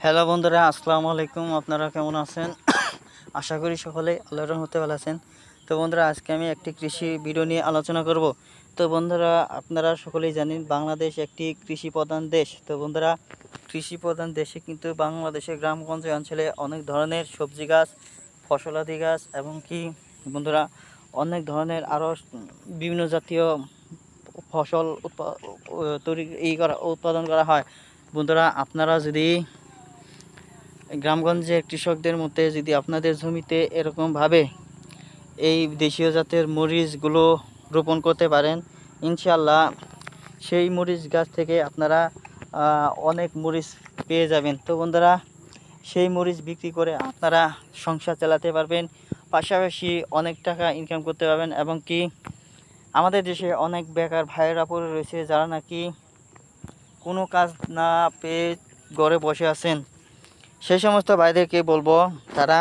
Hello বন্ধুরা, আসসালামু আলাইকুম। আপনারা কেমন আছেন? আশা করি সকলেই আল্লাহর রহমতে ভালো আছেন। তো বন্ধুরা, আজকে আমি একটি কৃষি ভিডিও নিয়ে আলোচনা করব। তো বন্ধুরা, আপনারা সকলেই জানেন বাংলাদেশ একটি কৃষি প্রধান দেশ। তো বন্ধুরা, কৃষি প্রধান দেশে কিন্তু বাংলাদেশের গ্রামগঞ্জে অঞ্চলে অনেক ধরনের সবজি গাছ, ফসলাদি গাছ এবং কি বন্ধুরা অনেক ধরনের আরও বিভিন্ন জাতীয় ফসল উৎপাদন করা হয়। বন্ধুরা, আপনারা যদি গ্রামগঞ্জের কৃষকদের মধ্যে যদি আপনাদের জমিতে এরকমভাবে এই দেশীয় জাতের মরিচগুলো রোপণ করতে পারেন, ইনশাল্লাহ সেই মরিচ গাছ থেকে আপনারা অনেক মরিচ পেয়ে যাবেন। তো বন্ধুরা, সেই মরিচ বিক্রি করে আপনারা সংসার চালাতে পারবেন, পাশাপাশি অনেক টাকা ইনকাম করতে পারবেন। এবং কি আমাদের দেশে অনেক বেকার ভাইয়েরা পড়ে রয়েছে, যারা নাকি কোনো কাজ না পেয়ে ঘরে বসে আছেন। সেই সমস্ত ভাইদেরকে বলবো, তারা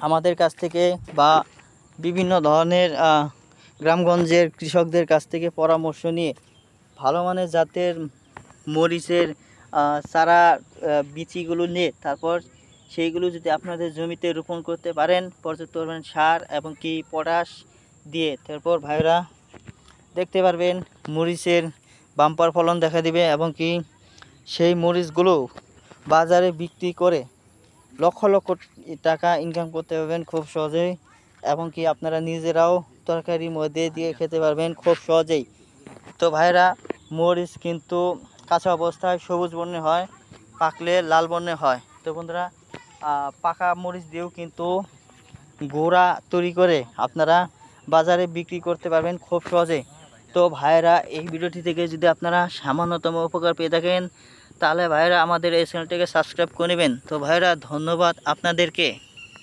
আমাদের কাছ থেকে বা বিভিন্ন ধরনের গ্রামগঞ্জের কৃষকদের কাছ থেকে পরামর্শ নিয়ে ভালো মানের জাতের মরিচের চারা বীজগুলো নিয়ে তারপর সেইগুলো যদি আপনাদের জমিতে রোপণ করতে পারেন, পর্যাপ্ত পরিমাণ সার এবং কি পটাশ দিয়ে, তারপর ভাইরা দেখতে পারবেন মরিচের বাম্পার ফলন দেখা দিবে। এবং কি সেই মরিচগুলো বাজারে বিক্রি করে লক্ষ লক্ষ টাকা ইনকাম করতে পারবেন খুব সহজেই। এবং কি আপনারা নিজেরাও তরকারির মধ্যে দিয়ে খেতে পারবেন খুব সহজেই। তো ভাইরা, মরিচ কিন্তু কাঁচা অবস্থায় সবুজ বর্ণের হয়, পাকলে লাল বর্ণের হয়। তো বন্ধুরা, পাকা মরিচ দিয়েও কিন্তু গুঁড়া তৈরি করে আপনারা বাজারে বিক্রি করতে পারবেন খুব সহজেই। তো ভাইরা, এই ভিডিওটি থেকে যদি আপনারা সামান্যতম উপকার পেয়ে থাকেন, তাহলে ভাইরা আমাদের এই চ্যানেলটিকে সাবস্ক্রাইব করে নেবেন। তো ভাইরা, ধন্যবাদ আপনাদেরকে।